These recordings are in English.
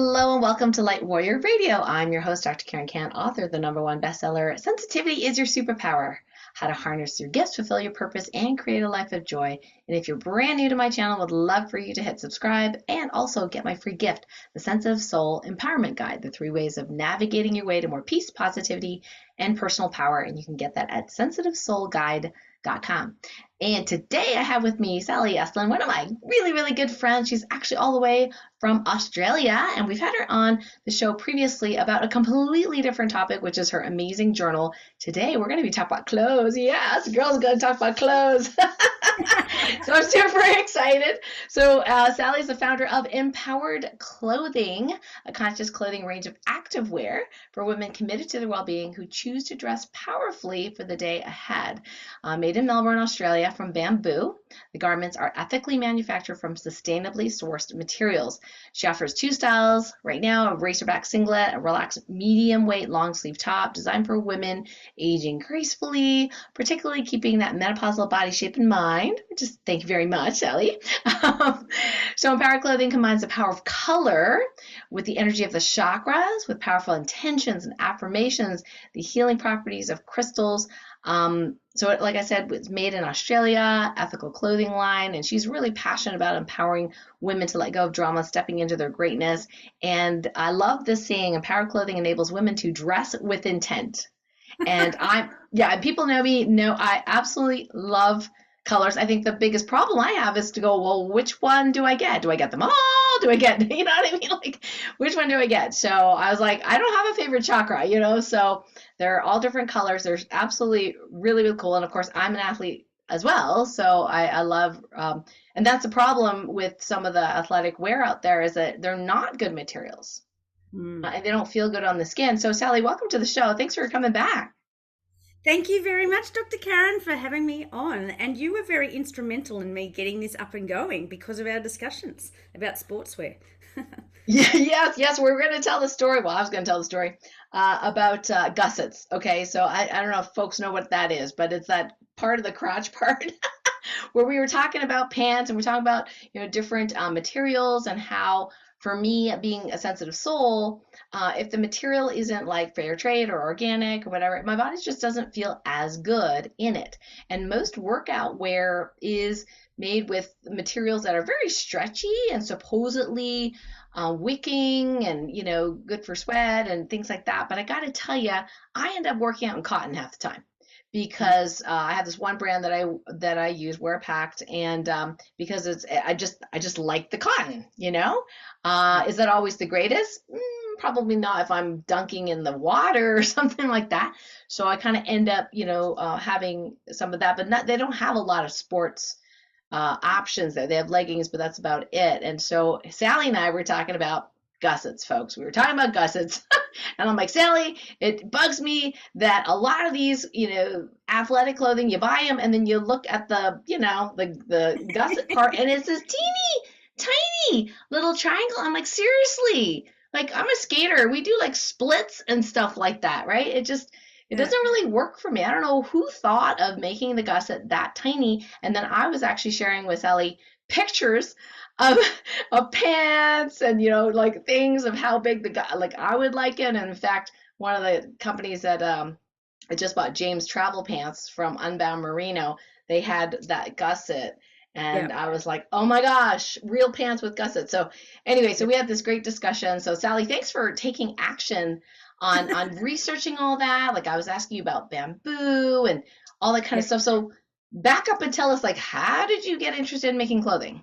Hello and welcome to Light Warrior Radio. I'm your host, Dr. Karen Kan, author of the #1 bestseller, Sensitivity is Your Superpower: How to Harness Your Gifts, Fulfill Your Purpose, and Create a Life of Joy. And if you're brand new to my channel, would love for you to hit subscribe and also get my free gift, the Sensitive Soul Empowerment Guide, the 3 ways of navigating your way to more peace, positivity, and personal power. And you can get that at sensitivesoulguide.com. And today I have with me Sally Estlin, one of my really, really good friends. She's actually all the way from Australia, and we've had her on the show previously about a completely different topic, which is her amazing journal. Today we're going to be talking about clothes. Yes, girls going to talk about clothes. So I'm super excited. So Sally is the founder of Empowered Clothing, a conscious clothing range of activewear for women committed to their well-being who choose to dress powerfully for the day ahead. Made in Melbourne, Australia, from bamboo. The garments are ethically manufactured from sustainably sourced materials. She offers 2 styles right now: a racerback singlet, a relaxed medium weight long sleeve top designed for women aging gracefully, particularly keeping that menopausal body shape in mind. Just thank you very much, Sally. So Empowered Clothing combines the power of color with the energy of the chakras, with powerful intentions and affirmations, the healing properties of crystals. So like I said, it's made in Australia, ethical clothing line, and she's really passionate about empowering women to let go of drama, stepping into their greatness. And I love this saying: empowered clothing enables women to dress with intent. And people know me, know I absolutely love colors. I think the biggest problem I have is to go, well, which one do I get? Do I get them all? Do I get, you know what I mean? Like, which one do I get? So I was like, I don't have a favorite chakra, so they're all different colors. They're absolutely really, really cool. And of course, I'm an athlete as well. So I love, and that's the problem with some of the athletic wear out there, is that they're not good materials. And they don't feel good on the skin. So Sally, welcome to the show. Thanks for coming back. Thank you very much, Dr. Karen, for having me on. And you were very instrumental in me getting this up and going because of our discussions about sportswear. Yes. We're going to tell the story. Well, I was going to tell the story about gussets. Okay, so I don't know if folks know what that is, but it's that part of the crotch part where we were talking about pants, and we're talking about different materials, and how, for me, being a sensitive soul, if the material isn't like fair trade or organic or whatever, my body just doesn't feel as good in it. And most workout wear is made with materials that are very stretchy and supposedly wicking and good for sweat and things like that. But I got to tell you, I end up working out in cotton half the time, because I have this one brand that I use, Wear Packed, and because I just like the cotton. Is that always the greatest? Probably not if I'm dunking in the water or something like that. So I kind of end up having some of that, but they don't have a lot of sports options there. They have leggings, but that's about it. And so Sally and I were talking about gussets, folks. We were talking about gussets. And I'm like, Sally, it bugs me that a lot of these, athletic clothing, you buy them and then you look at the gusset part, and it's this tiny little triangle. I'm like, seriously, like, I'm a skater. We do like splits and stuff like that, right? It doesn't really work for me. I don't know who thought of making the gusset that tiny. And then I was actually sharing with Sally pictures of pants and like things of how big like I would like it. And in fact, one of the companies that I just bought, James Travel Pants from Unbound Merino, they had that gusset, and I was like, oh my gosh, real pants with gussets. So anyway, so we had this great discussion. So Sally, thanks for taking action on researching all that. Like, I was asking you about bamboo and all that kind of stuff. So back up and tell us, like, how did you get interested in making clothing?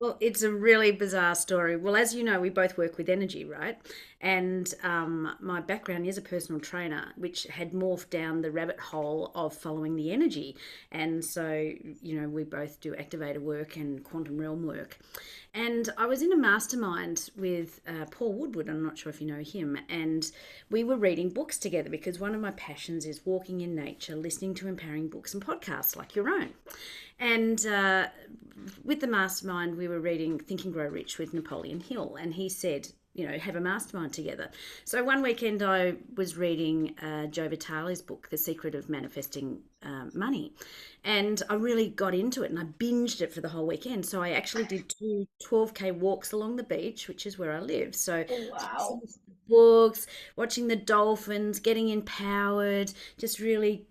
Well, it's a really bizarre story. Well, as you know, we both work with energy, right? And my background is a personal trainer, which had morphed down the rabbit hole of following the energy. And so, we both do activator work and quantum realm work. And I was in a mastermind with Paul Woodward. I'm not sure if you know him. And we were reading books together because one of my passions is walking in nature, listening to empowering books and podcasts like your own. And with the mastermind, we were reading Think and Grow Rich with Napoleon Hill. And he said, have a mastermind together. So one weekend I was reading Joe Vitale's book, The Secret of Manifesting Money, and I really got into it and I binged it for the whole weekend. So I actually did 12K walks along the beach, which is where I live. So just Wow. listening to the books, watching the dolphins, getting empowered, just really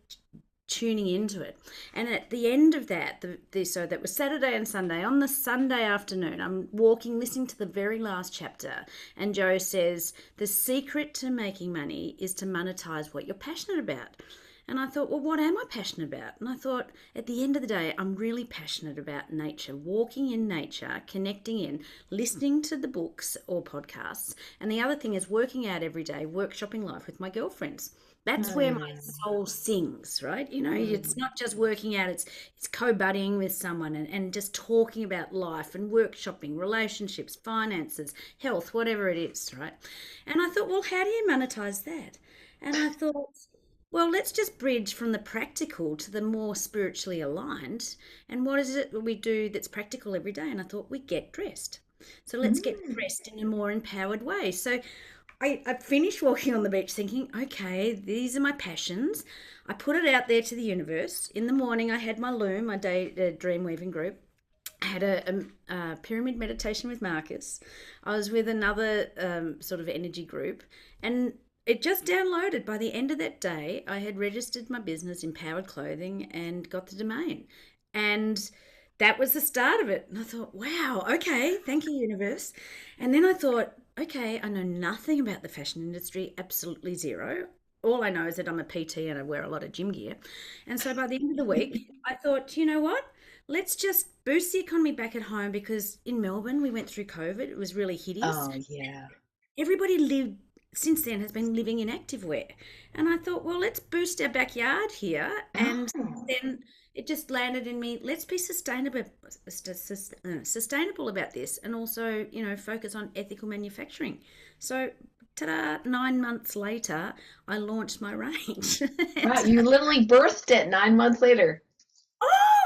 tuning into it. And at the end of that, so that was Saturday and Sunday. On the Sunday afternoon, I'm walking, listening to the very last chapter, and Joe says, the secret to making money is to monetize what you're passionate about. And I thought, well, what am I passionate about? And I thought, at the end of the day, I'm really passionate about nature, walking in nature, connecting in, listening to the books or podcasts. And the other thing is working out every day, workshopping life with my girlfriends. That's where my soul sings, right? It's not just working out, it's co-buddying with someone and just talking about life and workshopping, relationships, finances, health, whatever it is, right? And I thought, well, how do you monetize that? And I thought, well, let's just bridge from the practical to the more spiritually aligned. And what is it we do that's practical every day? And I thought, we get dressed. So let's get dressed in a more empowered way. So I finished walking on the beach thinking, okay, these are my passions. I put it out there to the universe. In the morning, I had my loom, my day dream weaving group. I had a pyramid meditation with Marcus. I was with another sort of energy group, and it just downloaded. By the end of that day, I had registered my business, Empowered Clothing, and got the domain. And that was the start of it. And I thought, wow, okay, thank you, universe. And then I thought, okay, I know nothing about the fashion industry, absolutely zero. All I know is that I'm a PT and I wear a lot of gym gear. And so by the end of the week, I thought, you know what? Let's just boost the economy back at home, because in Melbourne, we went through COVID. It was really hideous. Oh, yeah. Everybody lived since then has been living in activewear. And I thought, well, let's boost our backyard here. And Oh, then it just landed in me, let's be sustainable about this, and also, focus on ethical manufacturing. So, ta-da, 9 months later, I launched my range. wow. And You literally birthed it 9 months later. oh,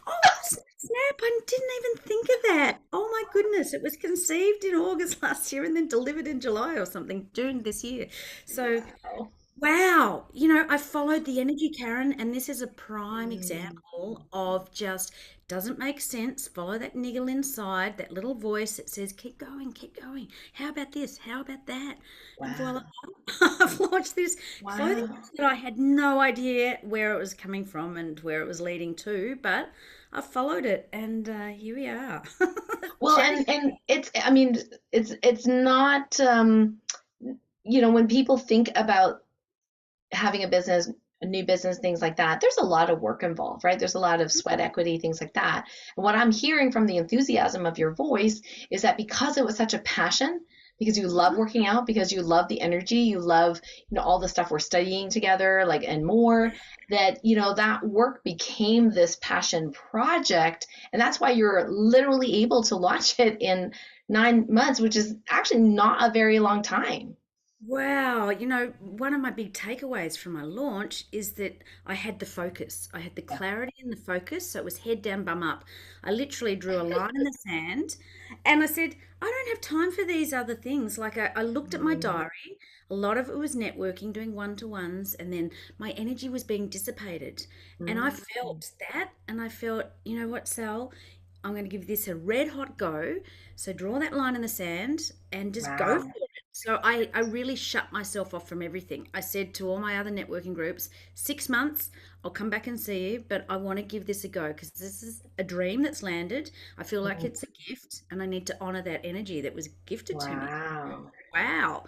oh, snap! I didn't even think of that. Oh my goodness, it was conceived in August last year and then delivered in July or something, June this year. So, Wow. wow, I followed the energy, Karen, and this is a prime Mm, example of just doesn't make sense. Follow that niggle inside, that little voice that says, keep going, keep going. How about this? How about that? And voila, wow. I've launched this clothing Wow. that I had no idea where it was coming from and where it was leading to, but I followed it, and here we are. Well, Chatting. and it's, I mean, it's not, when people think about having a business, a new business, things like that, there's a lot of work involved, right? There's a lot of sweat equity, things like that. And what I'm hearing from the enthusiasm of your voice is that because it was such a passion, because you love working out, because you love the energy, you love, all the stuff we're studying together, like, and more, that, that work became this passion project. And that's why you're literally able to launch it in 9 months, which is actually not a very long time. Wow, one of my big takeaways from my launch is that I had the focus. I had the Yeah. clarity and the focus. So it was head down, bum up. I literally drew a line in the sand and I said, I don't have time for these other things. Like I looked at my Mm, diary. A lot of it was networking, doing one-to-ones, and then my energy was being dissipated. And I mm. felt that, and I felt, you know what, Sal? I'm going to give this a red hot go. So draw that line in the sand and just go for Wow. it. So I really shut myself off from everything. I said to all my other networking groups, 6 months, I'll come back and see you, but I want to give this a go because this is a dream that's landed. I feel like Mm. it's a gift and I need to honor that energy that was gifted to me. Wow. Wow.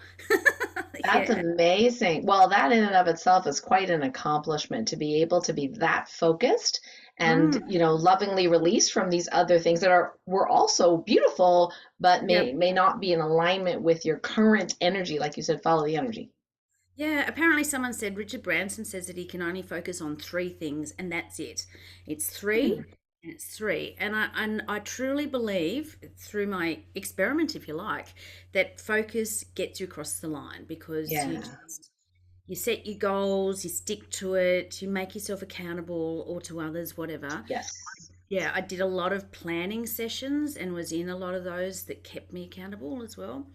That's Yeah. amazing. Well, that in and of itself is quite an accomplishment to be able to be that focused and, Mm. lovingly released from these other things that were also beautiful, but Yep. may not be in alignment with your current energy. Like you said, follow the energy. Yeah, apparently someone said Richard Branson says that he can only focus on three things and that's it. It's Hmm. three and it's three. And I truly believe through my experiment, if you like, that focus gets you across the line because Yeah. you set your goals, you stick to it, you make yourself accountable or to others, whatever. Yes. Yeah, I did a lot of planning sessions and was in a lot of those that kept me accountable as well.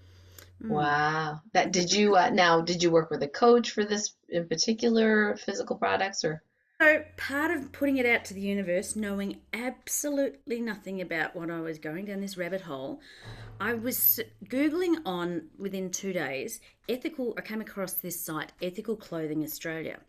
Mm. Wow. That did you now did you work with a coach for this in particular physical products or? So, part of putting it out to the universe, knowing absolutely nothing about what I was going down this rabbit hole, I was Googling on within 2 days ethical. I came across this site, Ethical Clothing Australia,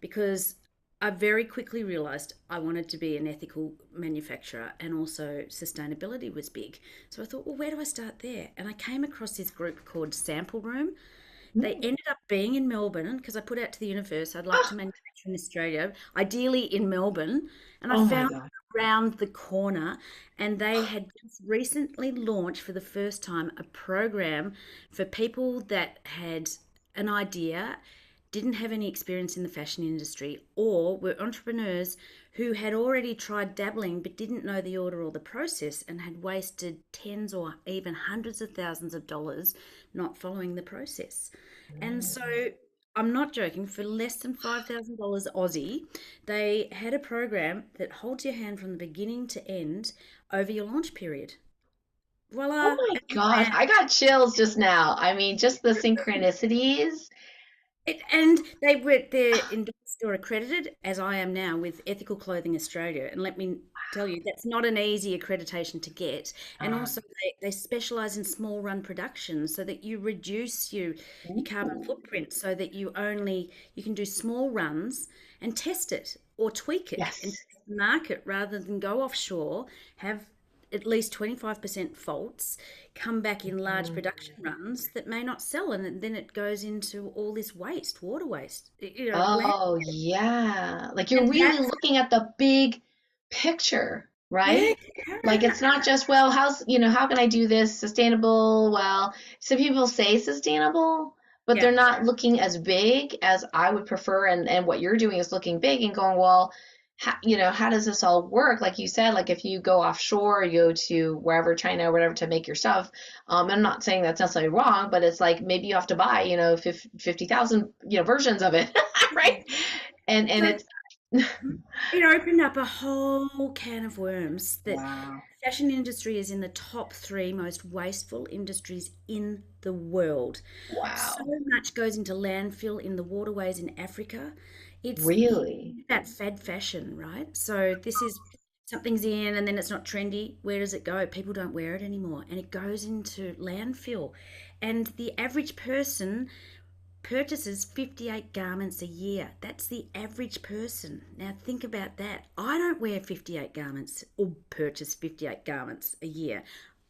because I very quickly realized I wanted to be an ethical manufacturer and also sustainability was big. So I thought, well, where do I start there? And I came across this group called Sample Room. They Hmm. ended up being in Melbourne because I put out to the universe I'd like to Oh, manufacture in Australia, ideally in Melbourne. And I oh my found God. around the corner, and they had just recently launched for the first time a program for people that had an idea, didn't have any experience in the fashion industry, or were entrepreneurs who had already tried dabbling but didn't know the order or the process and had wasted tens or even hundreds of thousands of dollars not following the process. And so I'm not joking, for less than $5,000 Aussie, they had a program that holds your hand from the beginning to end over your launch period. Oh Voila. my gosh. I got chills just now. I mean, just the synchronicities. And they're endorsed or accredited, as I am now, with Ethical Clothing Australia. And let me tell you, that's not an easy accreditation to get. And Uh, also, they specialize in small run production so that you reduce your carbon ooh, footprint, so that you can do small runs and test it or tweak it and yes. market rather than go offshore, have at least 25% faults, come back in large Mm. production runs that may not sell, and then it goes into all this waste, water waste, land. Oh, yeah. Like you're And really that's, looking at the big picture, yeah, right? Like it's not just, well, how can I do this sustainable? Well, some people say sustainable, but yeah, they're not looking as big as I would prefer. And what you're doing is looking big and going, well, how does this all work? Like you said, like if you go offshore, you go to wherever, China or whatever, to make your stuff. I'm not saying that's necessarily wrong, but it's like maybe you have to buy, 50,000, versions of it, right? And so it's it opened up a whole can of worms that wow, fashion industry is in the top three most wasteful industries in the world. So wow, much goes into landfill in the waterways in Africa. It's really? that fad fashion, right? So this is something's in and then it's not trendy. Where does it go? People don't wear it anymore and it goes into landfill. And the average person purchases 58 garments a year. That's the average person. Now think about that. I don't wear 58 garments or purchase 58 garments a year.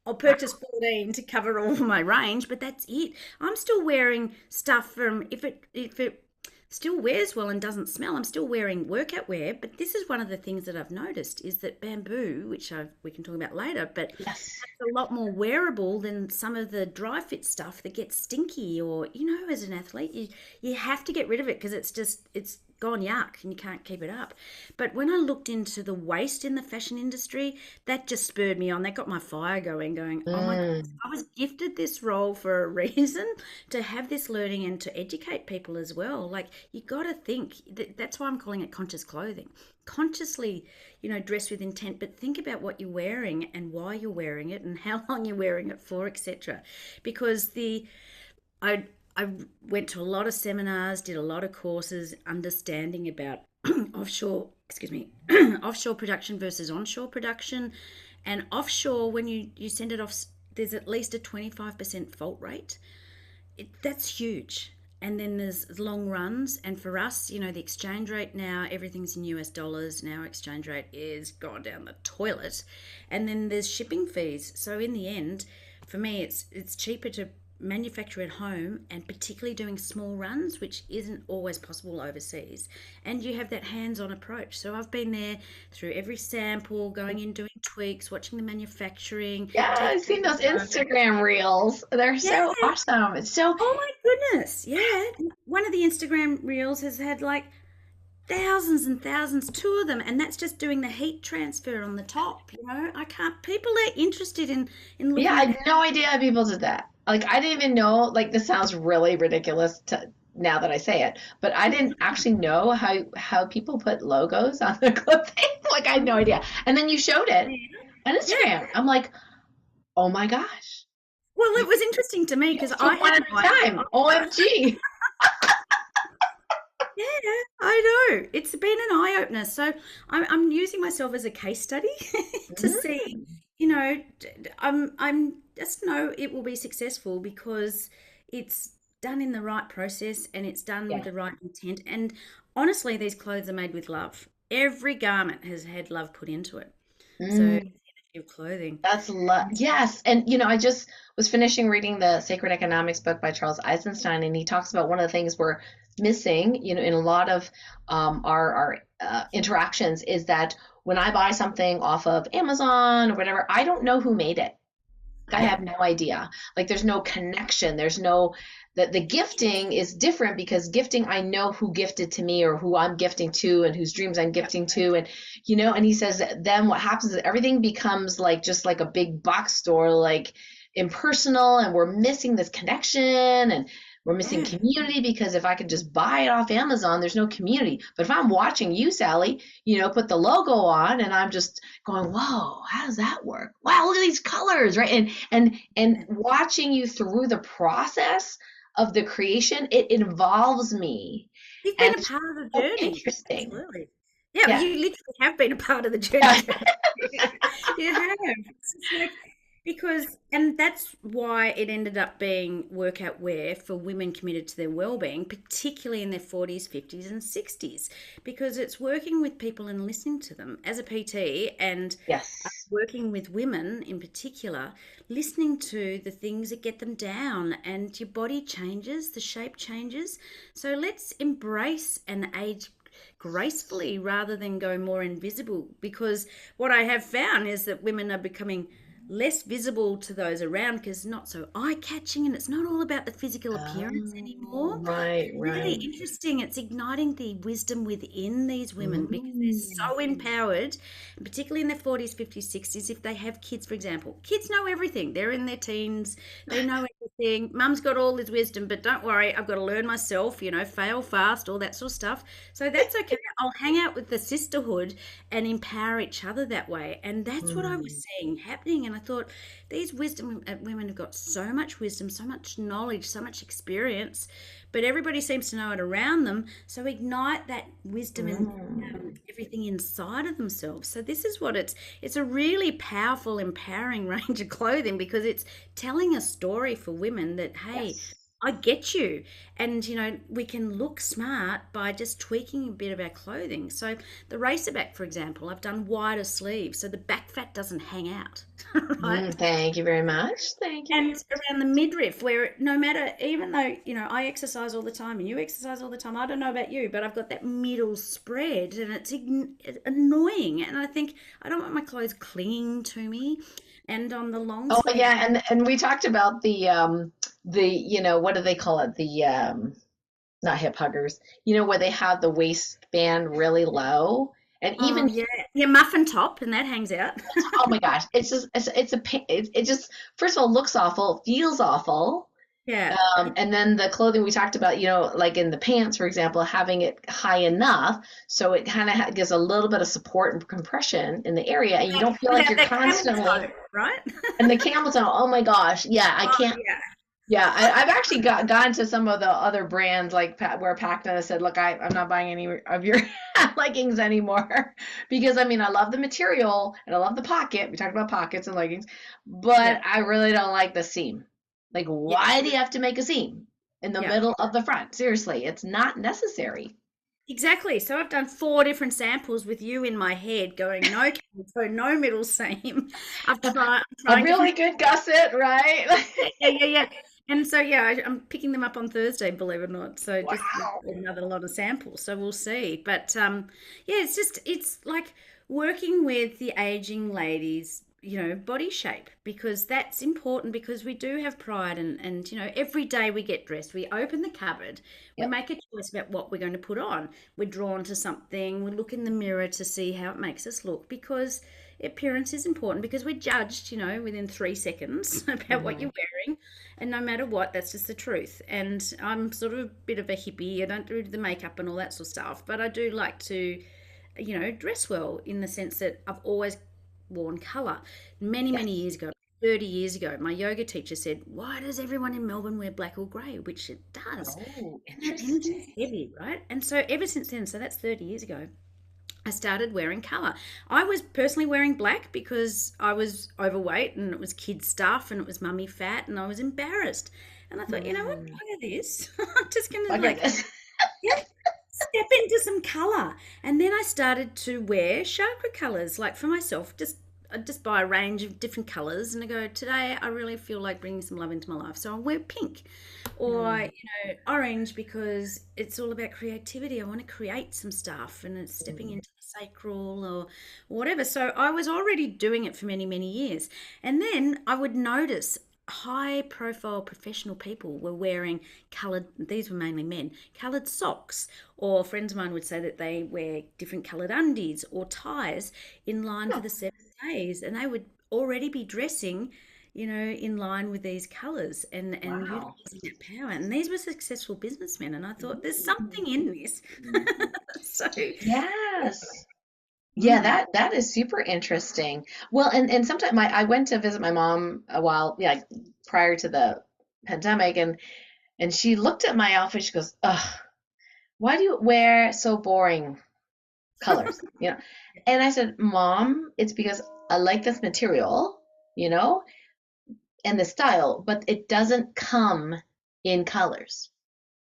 I'll purchase 14 to cover all my range, but that's it. I'm still wearing stuff from if it still wears well and doesn't smell. I'm still wearing workout wear, but this is one of the things that I've noticed is that bamboo, which we can talk about later, but Yes. a lot more wearable than some of the dry fit stuff that gets stinky, or as an athlete you have to get rid of it because it's gone yuck and you can't keep it up. But when I looked into the waste in the fashion industry, that just spurred me on. That got my fire going, oh my goodness, Mm. I was gifted this role for a reason, to have this learning and to educate people as well. Like, you got to think that's why I'm calling it conscious clothing. Consciously, dress with intent, but think about what you're wearing and why you're wearing it and how long you're wearing it for, etc. Because I I went to a lot of seminars, did a lot of courses, understanding about offshore, excuse me, offshore production versus onshore production. And offshore, when you send it off, there's at least a 25% fault rate. That's huge. And then there's long runs. And for us, the exchange rate now, everything's in US dollars. Now, exchange rate is gone down the toilet. And then there's shipping fees. So in the end, for me, it's cheaper to manufacture at home, and particularly doing small runs, which isn't always possible overseas. And you have that hands-on approach. So I've been there through every sample, going in, doing tweaks, watching the manufacturing, Yeah, taking I've seen those photos. Instagram reels. They're Yeah. so awesome. It's so Oh my goodness. Yeah. One of the Instagram reels has had like thousands and thousands, two of them, and that's just doing the heat transfer on the top. I can't, people are interested in yeah, I looking at. had no idea people did that. Like I didn't even know, like this sounds really ridiculous to now that I say it, but I didn't actually know how people put logos on the clothing. Like I had no idea. And then you showed it on Yeah. Instagram. I'm like, oh my gosh. Well, it was interesting to me because Yes, I took one had at an a time. OMG. yeah, I know. It's been an eye opener. So I'm using myself as a case study to see, Mm. I'm just know it will be successful because it's done in the right process and it's done with Yeah. the right intent. And honestly, these clothes are made with love. Every garment has had love put into it. So it's Mm. the energy of clothing. That's love. Yes. And, I just was finishing reading the Sacred Economics book by Charles Eisenstein, and he talks about one of the things we're missing, in a lot of our interactions is that when I buy something off of Amazon or whatever, I don't know who made it. I Yeah. have no idea. Like there's no connection. There's no the gifting is different because gifting I know who gifted to me or who I'm gifting to and whose dreams I'm Yep. gifting to and and he says that then what happens is everything becomes like just like a big box store like impersonal and we're missing this connection and we're missing Yeah. community because if I could just buy it off Amazon, there's no community. But if I'm watching you, Sally, put the logo on and I'm just going, whoa, how does that work? Wow, look at these colors, right? And watching you through the process of the creation, it involves me. You've And been a it's part of the so journey. interesting. Absolutely. Yeah, Yeah. you literally have been a part of the journey. Yeah. Kat. You have. It's just like, because, and that's why it ended up being workout wear for women committed to their well-being, particularly in their 40s, 50s, and 60s, because it's working with people and listening to them as a PT and Yes. working with women in particular, listening to the things that get them down, and your body changes, the shape changes. So let's embrace and age gracefully rather than go more invisible, because what I have found is that women are becoming less visible to those around because it's not so eye-catching and it's not all about the physical appearance Oh, anymore. right, It's really right. interesting. It's igniting the wisdom within these women because they're Mm. so empowered, and particularly in their 40s, 50s, 60s. If they have kids, for example, kids know everything. They're in their teens, they know everything. Mum's got all this wisdom, but don't worry, I've got to learn myself, fail fast, all that sort of stuff. So that's okay. I'll hang out with the sisterhood and empower each other that way. And that's what I Mm. was seeing happening. And I thought these wisdom women have got so much wisdom, so much knowledge, so much experience, but everybody seems to know it around them. So ignite that wisdom and Mm. everything inside of themselves. So this is what it's a really powerful, empowering range of clothing because it's telling a story for women that, hey, Yes. I get you. And, we can look smart by just tweaking a bit of our clothing. So the racerback, for example, I've done wider sleeves so the back fat doesn't hang out, right? Thank you very much. Thank you very And much. around the midriff, where no matter, even though, I exercise all the time and you exercise all the time, I don't know about you, but I've got that middle spread and it's annoying. And I think I don't want my clothes clinging to me. And on the long Oh sleeve, yeah, and we talked about the what do they call it? The not hip huggers, where they have the waistband really low. And oh even yeah, yeah, muffin top, and that hangs out. oh my gosh, it's just it's a it just first of all looks awful, feels awful. Yeah, And then the clothing we talked about, like in the pants, for example, having it high enough so it kind of gives a little bit of support and compression in the area, and you don't feel like without you're that camel constantly. toe, right? And the camel toe, oh my gosh, yeah, I Oh can't. yeah, Yeah, I've actually gone to some of the other brands like where Pacta said, look, I'm not buying any of your leggings anymore because I mean I love the material and I love the pocket. We talked about pockets and leggings, yeah, but I really don't like the seam. Like, yeah, why do you have to make a seam in the yeah. middle of the front? Seriously, it's not necessary. Exactly. So I've done 4 different samples with you in my head, going no camel toe, no middle seam. I'm A trying really different. good gusset, right? Yeah, yeah, yeah, yeah. And so yeah, I'm picking them up on Thursday, believe it or not. So just with Wow. another lot of samples. So we'll see. But yeah, it's like working with the aging ladies, body shape, because that's important because we do have pride, and every day we get dressed, we open the cupboard, we Yep. make a choice about what we're going to put on. We're drawn to something, we look in the mirror to see how it makes us look, because appearance is important, because we're judged, within 3 seconds about what Hmm. you're wearing. And no matter what, that's just the truth. And I'm sort of a bit of a hippie. I don't do the makeup and all that sort of stuff, but I do like to, dress well, in the sense that I've always worn color. Many, Yes. many years ago, 30 years ago, my yoga teacher said, "Why does everyone in Melbourne wear black or grey?" Which it does. Oh, And that energy is interesting. heavy, right? And so ever since then, so that's 30 years ago, I started wearing colour. I was personally wearing black because I was overweight and it was kid stuff and it was mummy fat and I was embarrassed. And I thought, you know what, Mm. bugger this. I'm just going to Look at like, this. yeah, step into some color. And then I started to wear chakra colors, like for myself. I just buy a range of different colors, and I go, today I really feel like bringing some love into my life, so I'll wear pink, or Mm, orange, because it's all about creativity. I want to create some stuff, and it's stepping mm. into the sacral or whatever. So I was already doing it for many, many years, and then I would notice high profile professional people were wearing colored, these were mainly men, colored socks, or friends of mine would say that they wear different colored undies or ties in line for Oh, the 7 days, and they would already be dressing, in line with these colors and wow. utilizing that power. And these were successful businessmen, and I thought there's Mm. something in this. So, Yes. Yeah, mm, that is super interesting. Well, and sometimes I went to visit my mom a while, yeah, like prior to the pandemic, and she looked at my outfit. She goes, "Ugh, why do you wear so boring colors?" And I said, "Mom, it's because I like this material, you know, and the style, but it doesn't come in colors."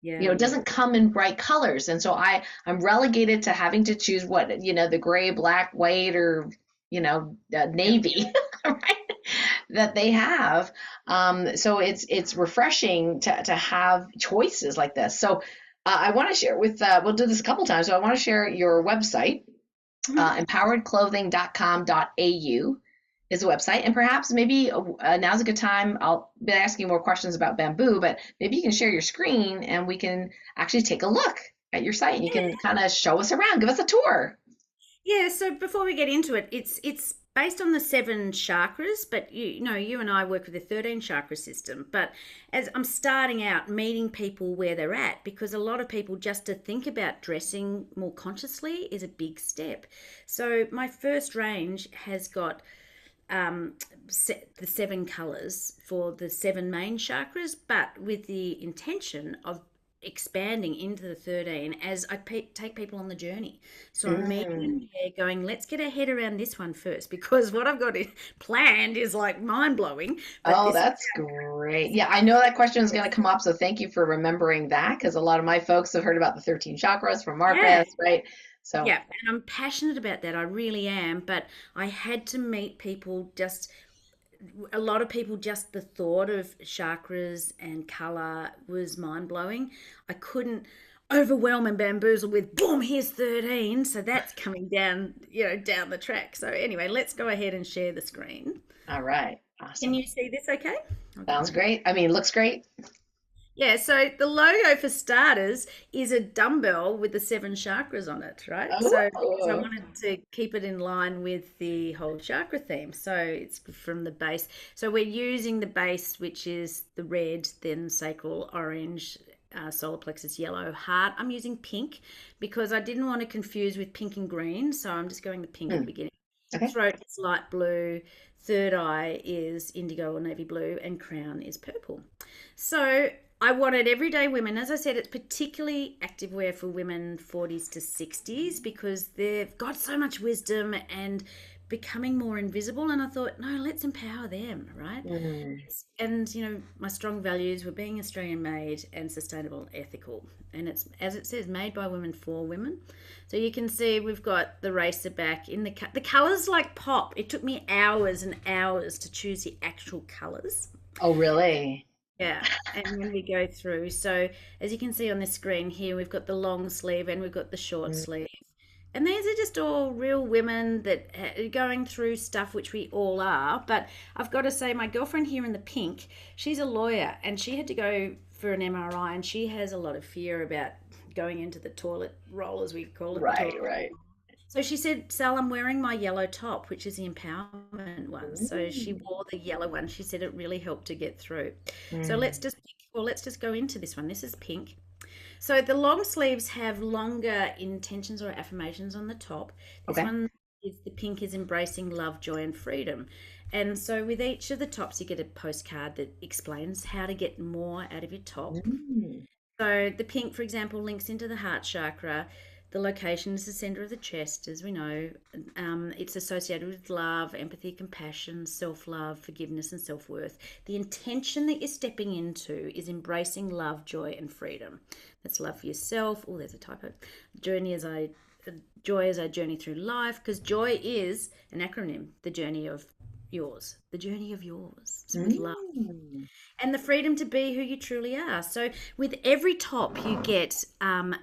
yeah, It yeah, doesn't come in bright colors. And so I'm relegated to having to choose what, the gray, black, white, or, yeah. navy, right? That they have. So it's refreshing to have choices like this. So I want to share we'll do this a couple times. So I want to share your website, Mhm. empoweredclothing.com.au is the website. And perhaps maybe now's a good time. I'll be asking more questions about bamboo, but maybe you can share your screen and we can actually take a look at your site and you can kind of show us around, give us a tour. Yeah, so before we get into it, it's based on the seven chakras, but you and I work with the 13 chakra system. But as I'm starting out meeting people where they're at, because a lot of people just to think about dressing more consciously is a big step. So my first range has got the seven colors for the seven main chakras, but with the intention of expanding into the 13 as I take people on the journey. So I'm meeting them Mm. there going, let's get our head around this one first, because what I've got planned is like mind blowing, but Oh, this is that's great. Yeah, I know that question is going to come up, so thank you for remembering that because a lot of my folks have heard about the 13 chakras from yeah. Marcus, right? So, Yeah, and I'm passionate about that. I really am. But I had to meet people, just a lot of people, just the thought of chakras and color was mind blowing. I couldn't overwhelm and bamboozle with boom, here's 13. So that's coming down, down the track. So anyway, let's go ahead and share the screen. all right, Can awesome. you see this okay? I'll go Sounds ahead. great. I mean, looks great. Yeah, so the logo for starters is a dumbbell with the seven chakras on it, right? So because I Oh, wanted to keep it in line with the whole chakra theme. So it's from the base. So we're using the base, which is the red, then sacral orange, solar plexus yellow, heart. I'm using pink because I didn't want to confuse with pink and green. So I'm just going the pink at the hmm. beginning. Okay. Throat is light blue, third eye is indigo or navy blue, and crown is purple. So I wanted everyday women, as I said, it's particularly activewear for women 40s to 60s because they've got so much wisdom and becoming more invisible. And I thought, no, let's empower them, right? Mm. And my strong values were being Australian made and sustainable and ethical. And it's, as it says, made by women for women. So you can see we've got the racer back in the colors like pop. It took me hours and hours to choose the actual colors. Oh, really? Yeah, and when we go through, so as you can see on the screen here, we've got the long sleeve and we've got the short Mm. sleeve. And these are just all real women that are going through stuff, which we all are. But I've got to say, my girlfriend here in the pink, she's a lawyer and she had to go for an MRI, and she has a lot of fear about going into the toilet roll, as we call it, the Right, toilet. right. So she said, Sal, I'm wearing my yellow top, which is the empowerment one. So she Mm. wore the yellow one. She said it really helped to get through. So Mm. let's just go into this one. This is pink. So the long sleeves have longer intentions or affirmations on the top. This Okay. one is the pink is embracing love, joy, and freedom. And so with each of the tops, you get a postcard that explains how to get more out of your top. Mm. So the pink, for example, links into the heart chakra. The location is the center of the chest, as we know. It's associated with love, empathy, compassion, self love, forgiveness, and self worth. The intention that you're stepping into is embracing love, joy, and freedom. That's love for yourself. Oh, there's a typo. Journey as I Joy as I journey through life, because joy is an acronym. The journey of yours, the journey of yours. So with love Mm. and the freedom to be who you truly are. So with every top, you get an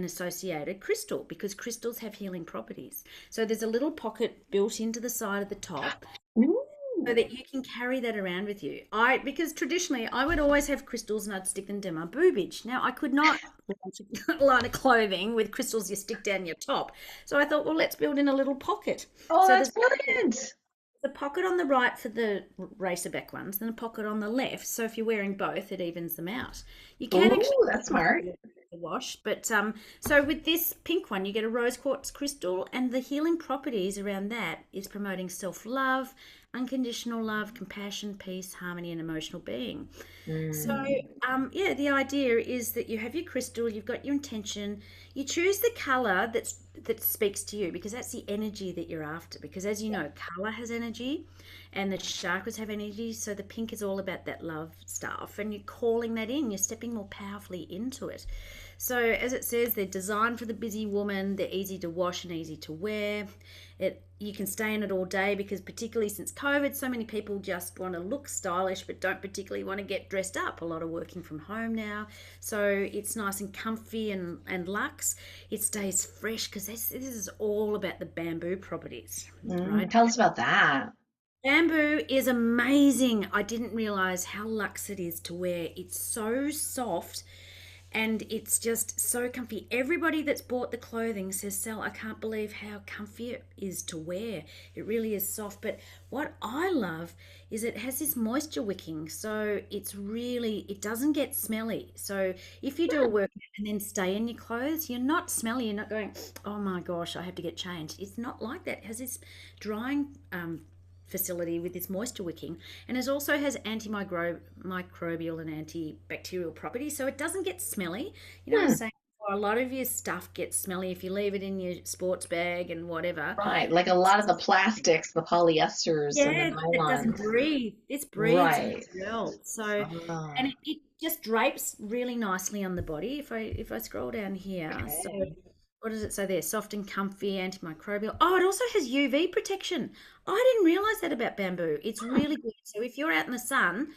associated crystal, because crystals have healing properties. So there's a little pocket built into the side of the top so Ooh. that you can carry that around with you. Because traditionally I would always have crystals and I'd stick them down my boobage. Now I could not line of clothing with crystals you stick down your top. So I thought, well, let's build in a little pocket. Oh, So that's there's brilliant. the pocket on the right for the racerback ones, then a pocket on the left. So if you're wearing both, it evens them out. You can actually Oh, that's smart. wash, but so with this pink one, you get a rose quartz crystal, and the healing properties around that is promoting self-love, unconditional love, compassion, peace, harmony, and emotional being. So, Mm. yeah, the idea is that you have your crystal, you've got your intention, you choose the color that speaks to you, because that's the energy that you're after. Because as you know, color has energy, and the chakras have energy. So the pink is all about that love stuff, and you're calling that in. You're stepping more powerfully into it. So as it says, they're designed for the busy woman. They're easy to wash and easy to wear. You can stay in it all day, because particularly since COVID, so many people just want to look stylish but don't particularly want to get dressed up. A lot of working from home now. So it's nice and comfy and luxe. It stays fresh, because this is all about the bamboo properties, right? Tell us about that. Bamboo is amazing. I didn't realize how luxe it is to wear. It's so soft and it's just so comfy. Everybody that's bought the clothing says, Sal, I can't believe how comfy it is to wear. It really is soft. But what I love is it has this moisture wicking. So it doesn't get smelly. So if you do a workout and then stay in your clothes, you're not smelly. You're not going, oh my gosh, I have to get changed. It's not like that. It has this drying facility with this moisture wicking, and it also has antimicrobial and antibacterial properties, so it doesn't get smelly. You know what I'm Hmm. saying? A lot of your stuff gets smelly if you leave it in your sports bag and whatever. Right. Like a lot of the plastics, the polyesters and the Yeah, it doesn't nylons. breathe. This breathes Right. as well. So, and Ah, it just drapes really nicely on the body. If I scroll down here, so okay. what does it say there? Soft and comfy, antimicrobial. Oh, it also has UV protection. I didn't realize that about bamboo. It's really good. So if you're out in the sun,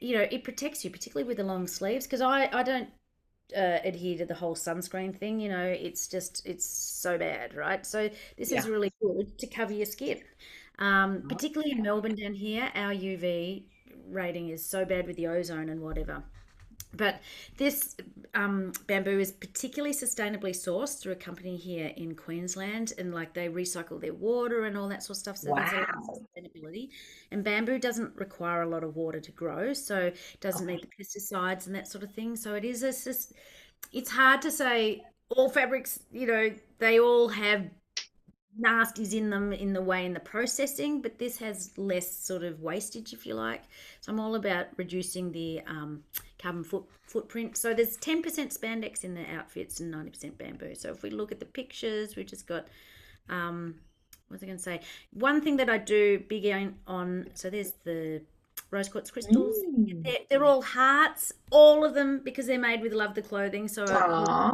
it protects you, particularly with the long sleeves. Because I don't adhere to the whole sunscreen thing. It's so bad, right? So this is Yeah. really good to cover your skin. Particularly in Melbourne down here, our UV rating is so bad with the ozone and whatever. But this bamboo is particularly sustainably sourced through a company here in Queensland, and like they recycle their water and all that sort of stuff. So there's a lot of Wow. sustainability. And bamboo doesn't require a lot of water to grow, so it doesn't Okay. need the pesticides and that sort of thing. So it's hard to say all fabrics, they all have nasties in them in the way in the processing, but this has less sort of wastage, if you like. So I'm all about reducing the carbon footprint. So there's 10% spandex in the outfits and 90% bamboo. So if we look at the pictures, we've just got what was I going to say? One thing that I do big on, so there's the rose quartz crystals. Mm. They're all hearts, all of them, because they're made with love the clothing. So Aw.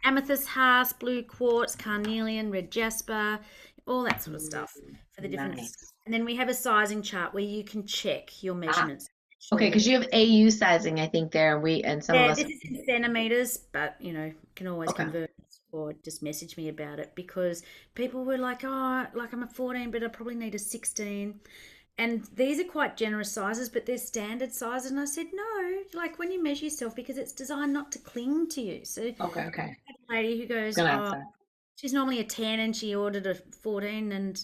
amethyst hearts, blue quartz, carnelian, red jasper, all that sort of Mm, stuff for the different. nice. And then we have a sizing chart where you can check your Ah, measurements. okay, Sure because that you have AU sizing, I think there, and some of yeah, us. this is in centimeters, but can always Okay. convert or just message me about it, because people were like, oh, like I'm a 14, but I probably need a 16. And these are quite generous sizes, but they're standard sizes. And I said, no, like when you measure yourself, because it's designed not to cling to you. So Okay. Okay. a lady who goes, Gonna ask oh, that. she's normally a 10 and she ordered a 14, and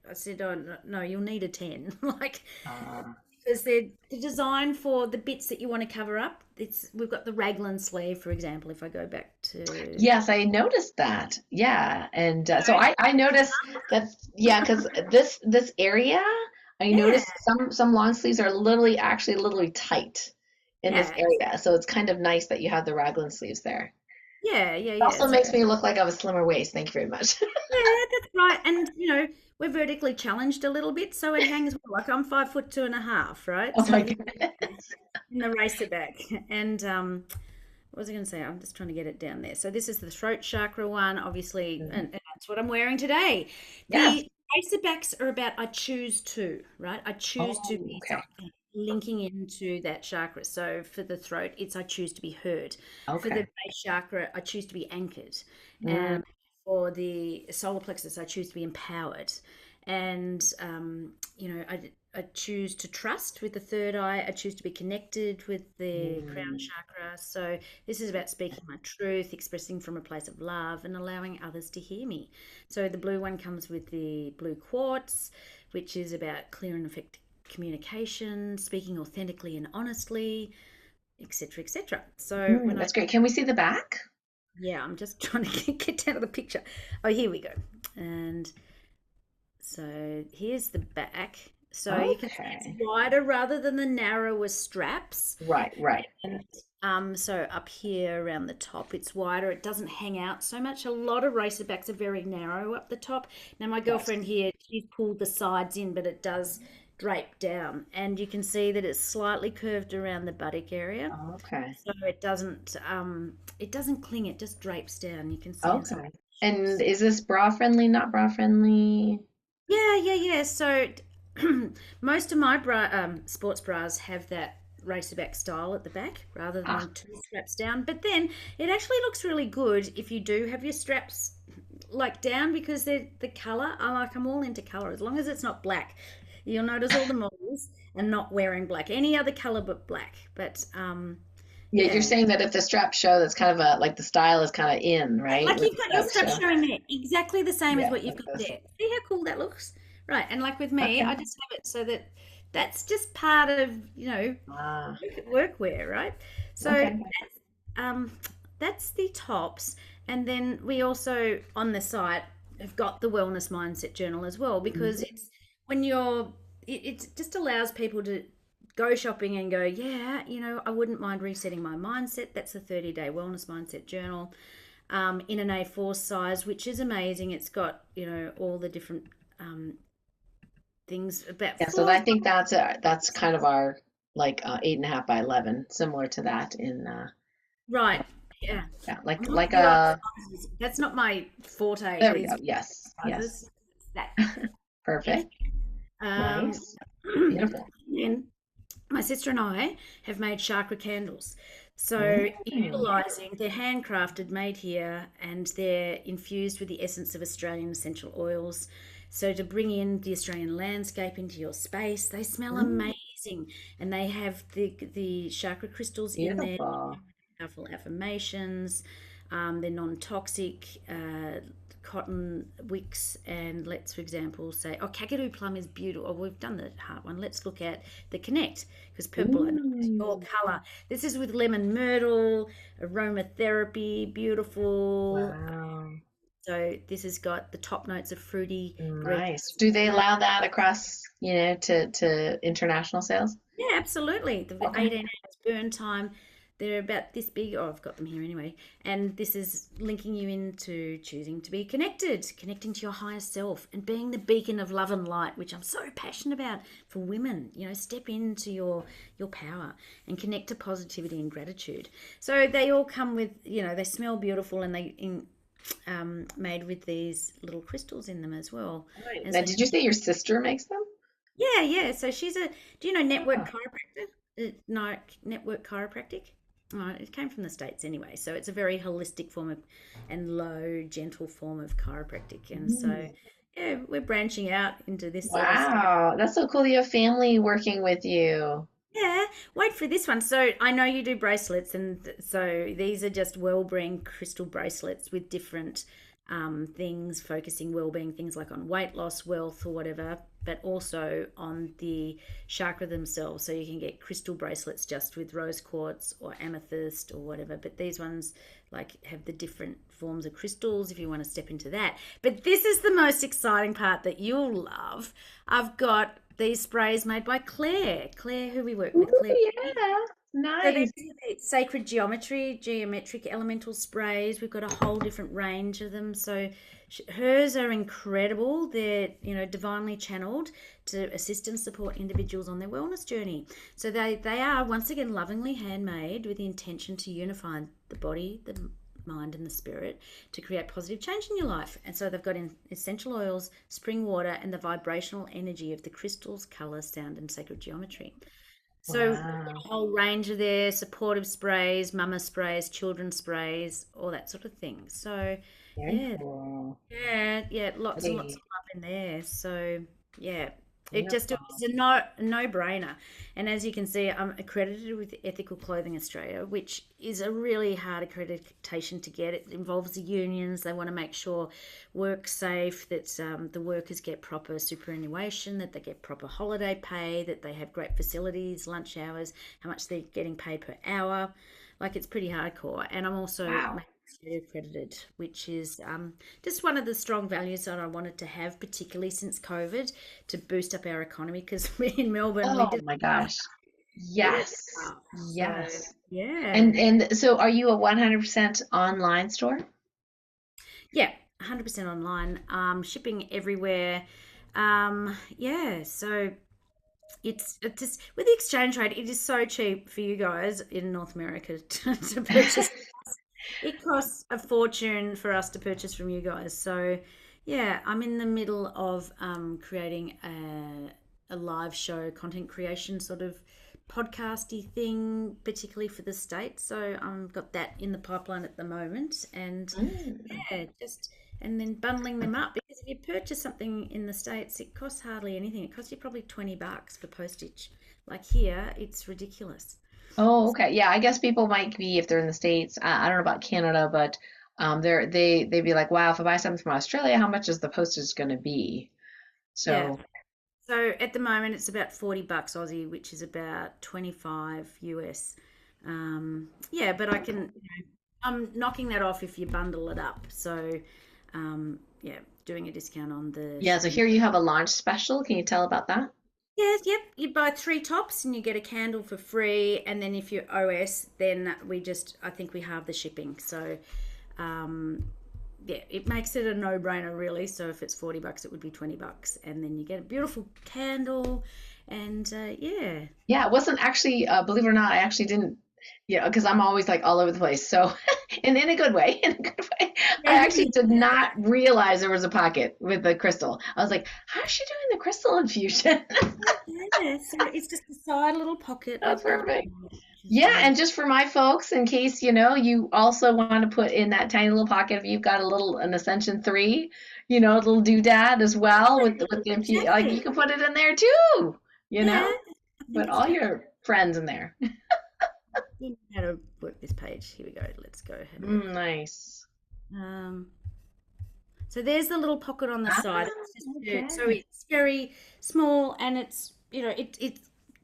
I said, oh, no, you'll need a 10. Like Uh, because they're designed for the bits that you want to cover up. We've got the raglan sleeve, for example. If I go back to, Yes, I noticed that. Yeah, and you so know, I noticed that. Yeah, because this area, I yeah, noticed some long sleeves are literally tight in this yeah, area. So it's kind of nice that you have the raglan sleeves there. yeah, yeah, It yeah. also So makes me look like I have a slimmer waist. Thank you very much. yeah, that's right. And we're vertically challenged a little bit, so it hangs well. Like I'm 5'2.5", right? Oh So my here goodness. in the racer back, and what was I going to say? I'm just trying to get it down there. So this is the throat chakra one, obviously, Mhm. and that's what I'm wearing today. Yes. The racer backs are about I choose to, right? I choose to Oh, be okay. something linking into that chakra. So for the throat, it's I choose to be heard. For the Okay. base chakra, I choose to be anchored. Mm, And for the solar plexus, I choose to be empowered. And I choose to trust with the third eye. I choose to be connected with the crown mm, chakra. So this is about speaking my truth, expressing from a place of love, and allowing others to hear me. So the blue one comes with the blue quartz, which is about clear and effective communication, speaking authentically and honestly, etc., etc. So when I that's great. Can we see the back? yeah, I'm just trying to get down to the picture. Oh, here we go. And so here's the back. So you can see it's Okay. wider rather than the narrower straps. Right, right. And so up here around the top, it's wider. It doesn't hang out so much. A lot of racer backs are very narrow up the top. Now my Yes. girlfriend here, she's pulled the sides in, but it does drape down. And you can see that it's slightly curved around the buttock area. Okay. So it doesn't cling, it just drapes down. You can see in some Okay. And pictures. is this bra friendly, not bra friendly? Yeah, yeah, yeah. So most of my sports bras have that racer back style at the back rather than Ah, the two straps down. But then it actually looks really good if you do have your straps like down because they're the color. I'm all into color as long as it's not black. You'll notice all the models are not wearing black, any other color but black. But yeah, you're yeah, saying that if the straps show, that's kind of a like the style is kind of in, right? like With you've the got your straps strap show. showing there, exactly the same as Yeah, what you've like got this. there. See how cool that looks? Right, and like with me, Okay. I just have it so that that's just part of, Ah, workwear, right? So okay. um, that's the tops, and then we also on the site have got the wellness mindset journal as well because Mhm. it's when it just allows people to go shopping and go, yeah, I wouldn't mind resetting my mindset. That's a 30-day wellness mindset journal in an A4 size, which is amazing. It's got, all the different things about Yeah, so four. I think that's kind of our like 8.5 by 11, similar to that in Right. Yeah. yeah, I'm not like good on a sizes. That's not my forte there we go. is Yes, yes. sizes. It's that big. Perfect. Um, Nice. Beautiful. and my sister and I have made chakra candles. So, Mm. utilizing they're handcrafted, made here, and they're infused with the essence of Australian essential oils. So, to bring in the Australian landscape into your space, they smell Mm. amazing, and they have the chakra crystals in there. Beautiful. Powerful affirmations. They're non-toxic. Cotton wicks, and let's, for example, say, oh, Kakadu plum is beautiful. Oh, we've done the heart one. Let's look at the connect because purple is your Mm. color. This is with lemon myrtle, aromatherapy, beautiful. Wow. So this has got the top notes of fruity, green. Nice. Do they allow that across, to international sales? Yeah, absolutely. The Okay. 18 hours burn time. They're about this big. Oh, I've got them here anyway. And this is linking you into choosing to be connected, connecting to your higher self, and being the beacon of love and light, which I'm so passionate about for women. Step into your power and connect to positivity and gratitude. So they all come with, they smell beautiful, and made with these little crystals in them as well. Right. And Now, so did you say your sister makes them? yeah, yeah. So do you know Network Oh, Chiropractor? No, Network Chiropractic. It came from the States anyway. So it's a very holistic form of and low, gentle form of chiropractic. And so, mm. yeah, we're branching out into this sort of stuff. Wow. That's so cool. You have family working with you. Yeah, wait for this one. So I know you do bracelets, and so these are just well-being crystal bracelets with different things, focusing well-being, things like on weight loss, wealth, or whatever, but also on the chakra themselves. So you can get crystal bracelets just with rose quartz or amethyst or whatever, but these ones like have the different forms of crystals if you want to step into that. But this is the most exciting part that you'll love. I've got these sprays made by Claire, who we work Ooh, with, Claire. yeah, So these nice. are the sacred geometric elemental sprays. We've got a whole different range of them. So hers are incredible. They're, divinely channeled to assist and support individuals on their wellness journey. So they are once again lovingly handmade with the intention to unify the body, the mind and the spirit to create positive change in your life. And so they've got essential oils, spring water, and the vibrational energy of the crystals, color, sound, and sacred geometry. So we've got Wow, a whole range of their supportive sprays, mama sprays, children's sprays, all that sort of thing. So very yeah, cool. lots and lots of Pretty love in there. So yeah, it was beautiful. a no brainer. And as you can see, I'm accredited with Ethical Clothing Australia, which is a really hard accreditation to get. It involves the unions. They want to make sure work's safe, that the workers get proper superannuation, that they get proper holiday pay, that they have great facilities, lunch hours, how much they're getting paid per hour. Like it's pretty hardcore. And I'm also Wow. accredited, which is just one of the strong values that I wanted to have, particularly since COVID, to boost up our economy. Because we in Melbourne, we Oh did my gosh. really Yes. tough. So Yes. yeah, And so are you a 100% online store? yeah, 100% online, shipping everywhere. Yeah, so it's just with the exchange rate, it is so cheap for you guys in North America to purchase. It costs a fortune for us to purchase from you guys. So, yeah, I'm in the middle of creating a live show content creation sort of podcasty thing, particularly for the States. So I've got that in the pipeline at the moment. And Mm. yeah, just and then bundling them up because if you purchase something in the States, it costs hardly anything. It costs you probably $20 for postage. Like here, it's ridiculous. Oh, okay. Yeah, I guess people might be if they're in the States. I don't know about Canada, but they'd be like, wow, if I buy something from Australia, how much is the postage going to be? Yeah. So, So at the moment, it's about $40 Aussie, which is about 25 US. Yeah, but I'm knocking that off if you bundle it up. So, yeah, doing a discount on the yeah, so shipping. here you have a launch special. Can you tell about that? Yes, yep. You buy three tops and you get a candle for free. And then if you're OS, then I think we have the shipping. So, um, yeah, it makes it a no-brainer really. So if it's $40, it would be $20, and then you get a beautiful candle, and yeah, Yeah, it wasn't actually, believe it or not, I actually didn't, because I'm always like all over the place. So, and in a good way, in a good way, I yeah, actually did not realize there was a pocket with the crystal. I was like, how's she doing the crystal infusion? yeah. So it's just a side little pocket That's I've got, perfect. which is Yeah, and just for my folks, in case, you also want to put in that tiny little pocket if you've got an Ascension 3, a little doodad as well with the like you fantastic. can put it in there too, you Yeah, know? I think Put it's all good. your friends in there. You know how to work this page. Here we go. Let's go have a look. Nice. Um, So there's the little pocket on the Ah, side. So okay. it's very small and it's, it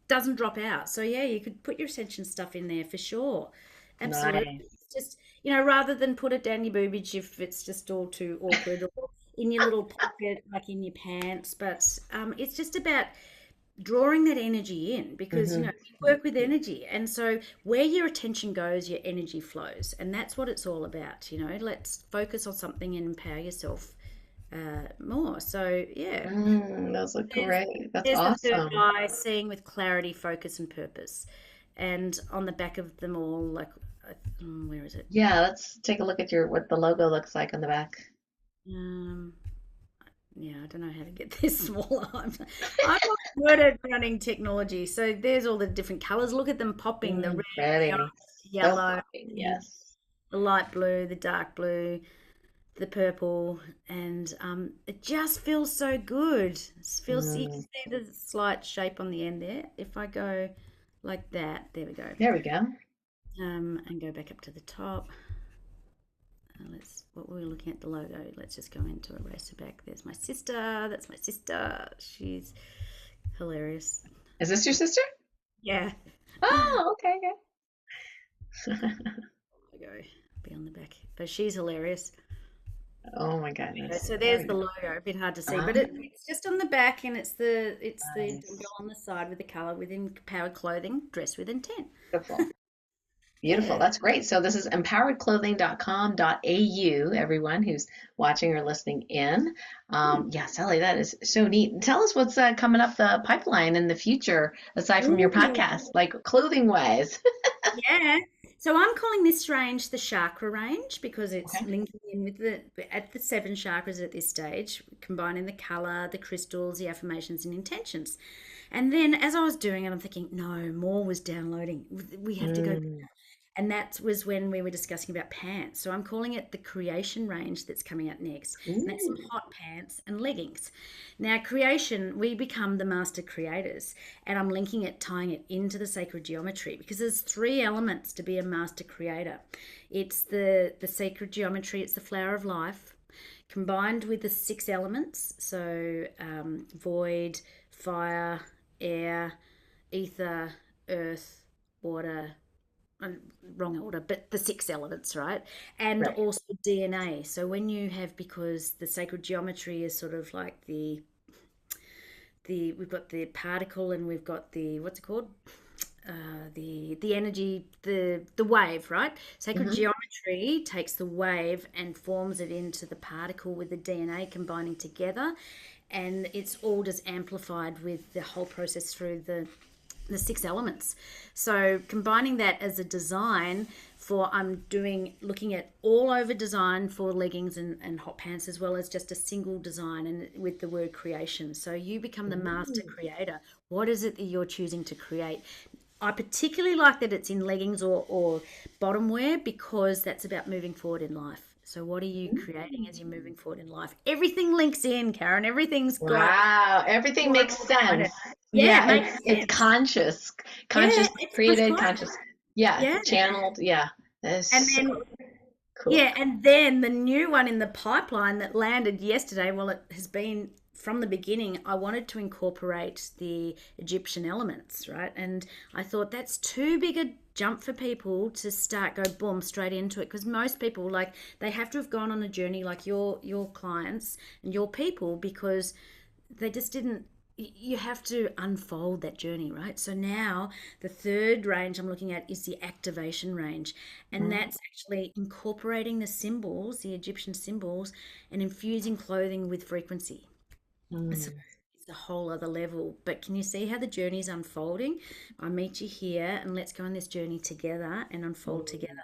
doesn't drop out. So yeah, you could put your Ascension stuff in there for sure. Absolutely. Nice. It's just, rather than put it down your boobage if it's just all too awkward or in your little pocket, like in your pants. But it's just about drawing that energy in because Hmm. you work with energy, and so where your attention goes your energy flows, and that's what it's all about. Let's focus on something and empower yourself more. So yeah, Those look there's, great. That's there's the third awesome. eye, seeing with clarity, focus and purpose, and on the back of them all, like where is it? Yeah, let's take a look at what the logo looks like on the back. um yeah, I don't know how to get this smaller. I'm not good at running technology. So there's all the different colors. Look at them popping, the red, the orange, Pretty. the So yellow, popping, the yes. light blue, the dark blue, the purple, and it just feels so good. You can Mm, see the slight shape on the end there. If I go like that, there we go. there we go. And go back up to the top. what were we looking at, the logo? Let's just go into Eraser back. There's my sister. That's my sister. She's hilarious. Is this your sister? Yeah. Oh, okay. Logo be on the back, but she's hilarious. Oh my goodness. So there's the logo. A bit hard to see, but it's just on the back, and it's the dumbbell on the side with the color with empowered clothing, dressed with intent. Beautiful. Beautiful. Yeah. That's great. So this is empoweredclothing.com.au, everyone who's watching or listening in. Yeah, Sally, that is so neat. Tell us what's coming up the pipeline in the future, aside from your podcast, like clothing wise. Yeah. So I'm calling this range the chakra range because it's Okay. linking in with the 7 chakras at this stage, combining the color, the crystals, the affirmations, and intentions. And then as I was doing it, I'm thinking, no, more was downloading. We have to go. And that was when we were discussing about pants. So I'm calling it the creation range that's coming out next. And that's some hot pants and leggings. Now, creation, we become the master creators. And I'm linking it, tying it into the sacred geometry because there's 3 elements to be a master creator. It's the sacred geometry, it's the flower of life, combined with the 6 elements. So void, fire, air, ether, earth, water, wrong order, but the 6 elements, right? And Right. also DNA. So when you have, because the sacred geometry is sort of like we've got the particle and we've got the, what's it called? The energy, the wave, right? Sacred geometry takes the wave and forms it into the particle with the DNA combining together, and it's all just amplified with the whole process through the 6 elements. So combining that as a design for, looking at all over design for leggings and hot pants, as well as just a single design and with the word creation. So you become the master creator. What is it that you're choosing to create? I particularly like that it's in leggings or bottom wear because that's about moving forward in life. So what are you creating as you're moving forward in life? Everything links in, Karen. Everything's got. Wow, everything makes sense. Yeah, it Yeah, makes it's sense. conscious, Yeah, conscious it's created, prescribed. conscious, yeah, Yeah. channeled, yeah. That is And so then, cool. yeah, and then the new one in the pipeline that landed yesterday, well, it has been from the beginning, I wanted to incorporate the Egyptian elements, right? And I thought that's too big a jump for people to go boom straight into it, because most people, like, they have to have gone on a journey like your clients and your people, because they just didn't. You have to unfold that journey, right? So now the 3rd range I'm looking at is the activation range, and that's actually incorporating the symbols, the Egyptian symbols, and infusing clothing with frequency. So it's a whole other level. But can you see how the journey is unfolding? I meet you here and let's go on this journey together and unfold together.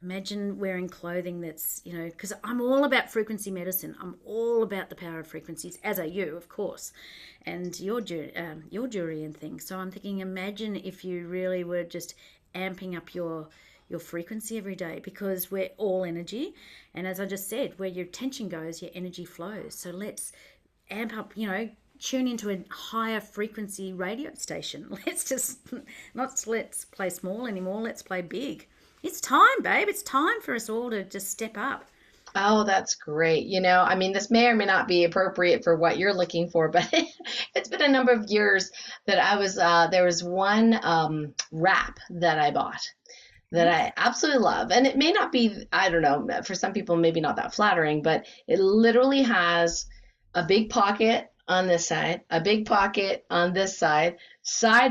Imagine wearing clothing that's, because I'm all about frequency medicine. I'm all about the power of frequencies, as are you, of course, and your jewelry and things. So I'm thinking, imagine if you really were just amping up your frequency every day, because we're all energy. And as I just said, where your attention goes, your energy flows. So let's amp up, tune into a higher frequency radio station. Let's play small anymore. Let's play big. It's time, babe. It's time for us all to just step up. Oh, that's great. I mean, this may or may not be appropriate for what you're looking for, but it's been a number of years that there was one wrap that I bought that I absolutely love. And it may not be, I don't know, for some people, maybe not that flattering, but it literally has a big pocket on this side, a big pocket on this side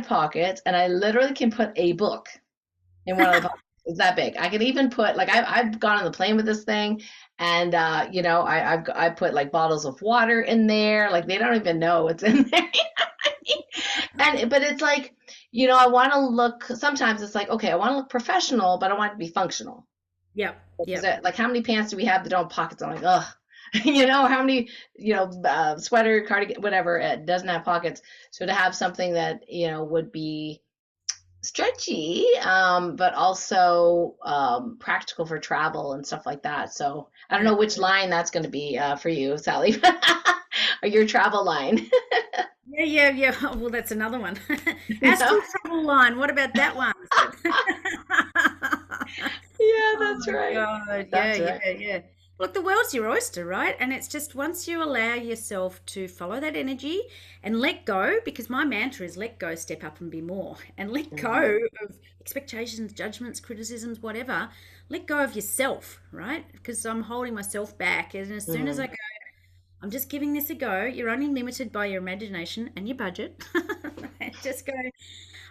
pockets, and I literally can put a book in one of the pockets. It's that big. I could even put, like, I've gone on the plane with this thing, and I put like bottles of water in there. Like, they don't even know what's in there. But it's like, I want to look. Sometimes it's like, okay, I want to look professional, but I want it to be functional. Yep. Like, how many pants do we have that don't have pockets? I'm like, ugh. How many, sweater, cardigan, whatever, it doesn't have pockets. So to have something that, would be stretchy, but also practical for travel and stuff like that. So I don't know which line that's going to be for you, Sally, or your travel line. Yeah. Well, that's another one. Astral travel line. What about that one? Yeah, Oh That's my right. God. Yeah, That's yeah, right. yeah. Look, the world's your oyster, right? And it's just once you allow yourself to follow that energy and let go, because my mantra is let go, step up and be more. And let Mhm. go of expectations, judgments, criticisms, whatever. Let go of yourself, right? Because I'm holding myself back. And as soon as I Mhm. go, I'm just giving this a go, you're only limited by your imagination and your budget. Just go,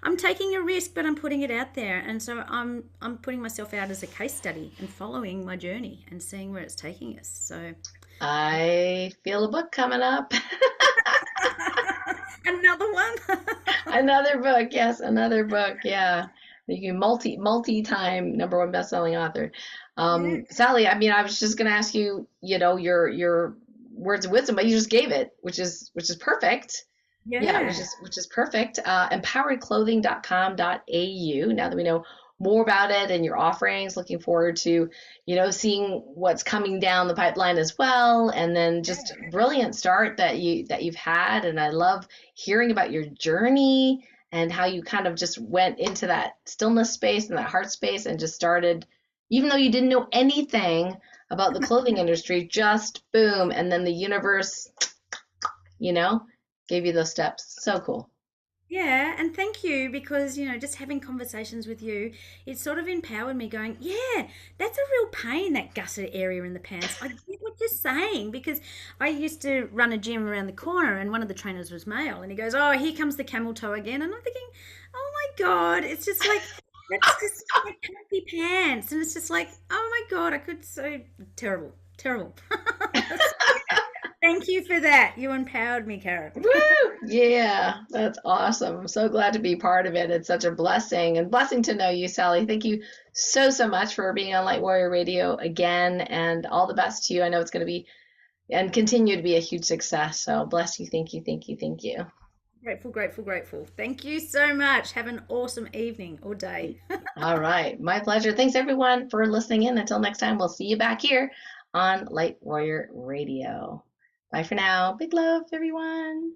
I'm taking a risk, but I'm putting it out there, and so I'm putting myself out as a case study and following my journey and seeing where it's taking us. So I feel a book coming up. another one. Another book, yes, another book. Yeah. You can multi-time number one best-selling author. Yeah, Sally, I mean, I was just gonna ask you, your words of wisdom, but you just gave it, which is perfect. Yeah, which yeah, is which is perfect. Empoweredclothing.com.au. Now that we know more about it and your offerings, looking forward to, seeing what's coming down the pipeline as well. And then just yeah. brilliant start that you've had. And I love hearing about your journey and how you kind of just went into that stillness space and that heart space and just started, even though you didn't know anything about the clothing industry, just boom, and then the universe, you know, gave you those steps. So cool. Yeah, and thank you because, just having conversations with you, it sort of empowered me going, yeah, that's a real pain, that gusset area in the pants. I get what you're saying because I used to run a gym around the corner and one of the trainers was male and he goes, oh, here comes the camel toe again. And I'm thinking, oh my God, it's just like, that's just like comfy pants. And it's just like, oh my God, I could so terrible, terrible. So, yeah, thank you for that. You empowered me, Karen. Woo! Yeah, that's awesome. I'm so glad to be part of it. It's such a blessing and blessing to know you, Sally. Thank you so, so much for being on Light Warrior Radio again, and all the best to you. I know it's going to be and continue to be a huge success. So bless you. Thank you. Thank you. Thank you. Grateful, grateful, grateful. Thank you so much. Have an awesome evening or day. All right. My pleasure. Thanks everyone for listening in. Until next time, we'll see you back here on Light Warrior Radio. Bye for now. Big love, everyone.